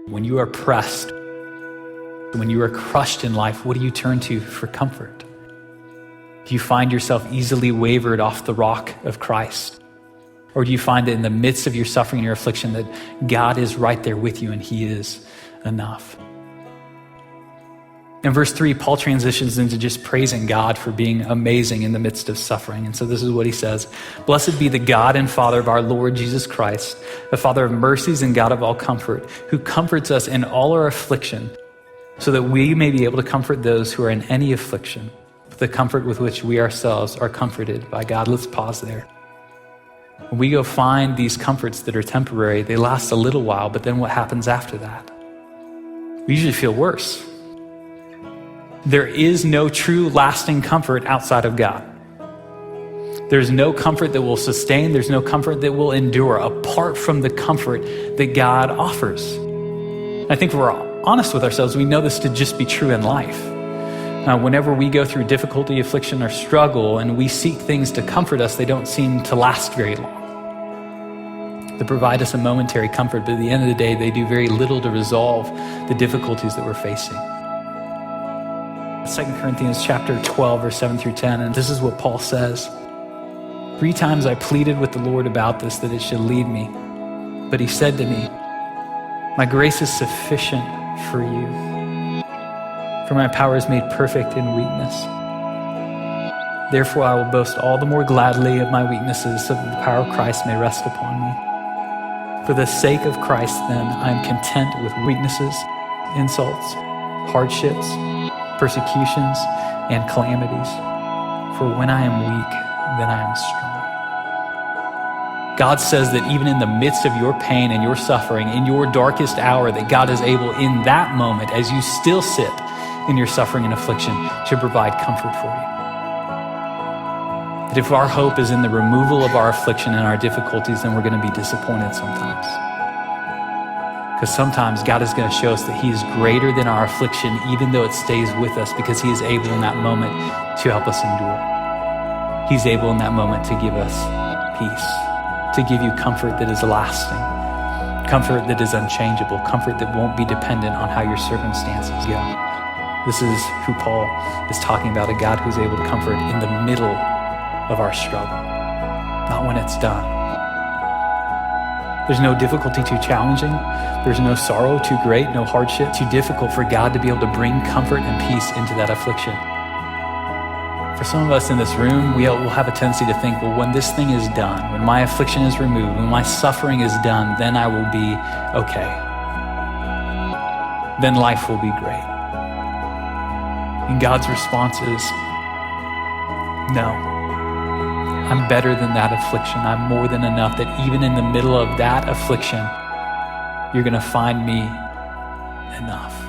When you are pressed, when you are crushed in life, what do you turn to for comfort? Do you find yourself easily wavered off the rock of Christ? Or do you find that in the midst of your suffering and your affliction that God is right there with you and he is enough? In verse 3, Paul transitions into just praising God for being amazing in the midst of suffering. And so this is what he says: "Blessed be the God and Father of our Lord Jesus Christ, the Father of mercies and God of all comfort, who comforts us in all our affliction, so that we may be able to comfort those who are in any affliction with the comfort with which we ourselves are comforted by God." Let's pause there. When we go find these comforts that are temporary, they last a little while, but then what happens after that? We usually feel worse. There is no true lasting comfort outside of God. There's no comfort that will sustain. There's no comfort that will endure apart from the comfort that God offers. I think if we're honest with ourselves, we know this to just be true in life. Whenever we go through difficulty, affliction, or struggle, and we seek things to comfort us, they don't seem to last very long. They provide us a momentary comfort, but at the end of the day, they do very little to resolve the difficulties that we're facing. 2 Corinthians chapter 12, verse 7 through 10, and this is what Paul says: "3 times I pleaded with the Lord about this, that it should leave me. But he said to me, 'My grace is sufficient for you, for my power is made perfect in weakness. Therefore I will boast all the more gladly of my weaknesses, so that the power of Christ may rest upon me. For the sake of Christ, then, I am content with weaknesses, insults, hardships, persecutions, and calamities. For when I am weak, then I am strong.'" God says that even in the midst of your pain and your suffering, in your darkest hour, that God is able in that moment, as you still sit in your suffering and affliction, to provide comfort for you. That if our hope is in the removal of our affliction and our difficulties, then we're going to be disappointed sometimes. Because sometimes God is going to show us that he is greater than our affliction, even though it stays with us, because he is able in that moment to help us endure. He's able in that moment to give us peace, to give you comfort that is lasting, comfort that is unchangeable, comfort that won't be dependent on how your circumstances go. This is who Paul is talking about, a God who's able to comfort in the middle of our struggle, not when it's done. There's no difficulty too challenging. There's no sorrow too great, no hardship too difficult for God to be able to bring comfort and peace into that affliction. For some of us in this room, we'll have a tendency to think, well, when this thing is done, when my affliction is removed, when my suffering is done, then I will be okay. Then life will be great. And God's response is, no. I'm better than that affliction. I'm more than enough, that even in the middle of that affliction, you're going to find me enough.